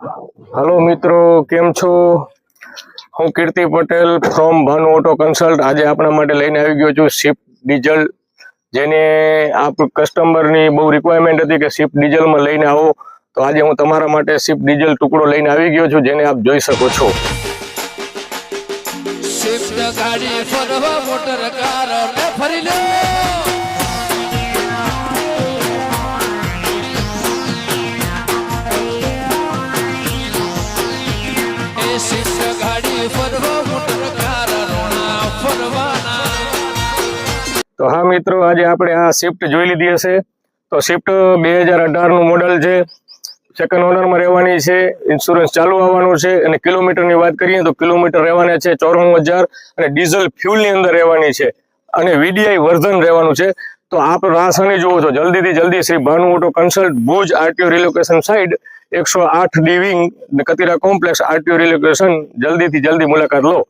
Hello मित्रों, केम छो? हूँ Kirti Patel from Bhanu auto consult. आज आपणा माटे लईने आवी गयो छुं स्विफ्ट डीजल, जेने आप कस्टमरनी बहु रिक्वायरमेंट हती के स्विफ्ट डीजल में लईने आवो, तो आज हूँ तमारा माटे स्विफ्ट डीजल टुकड़ो लईने आवी गयो छुं, जेने आप जोई शको छो। स्विफ्ट गाड़ी फरवा मोटर कार में फरी लो। स्विफ्ट गाड़ी फरवा मोटर कार रोना फरवाना। तो हाँ मित्रों, आज आपणे आ स्विफ्ट जोई लीधी हशे। तो स्विफ्ट 2018 નું મોડલ છે, સેકન્ડ ઓનરમાં રહેવાની છે, ઇન્સ્યોરન્સ ચાલુ આવવાનું છે અને કિલોમીટરની વાત કરીએ તો કિલોમીટર રહેવાના છે 94,000 અને ડીઝલ ફ્યુલની અંદર રહેવાની છે અને વીડીઆઈ વર્ઝન રહેવાનું છે। તો આપ રાસાની જુઓ છો, જલ્દીથી જલ્દી Shri Bhanu auto consult Bhuj RTO relocation side 108 D wing Katira complex RTO relocation, જલ્દીથી જલ્દી મુલાકાત લો।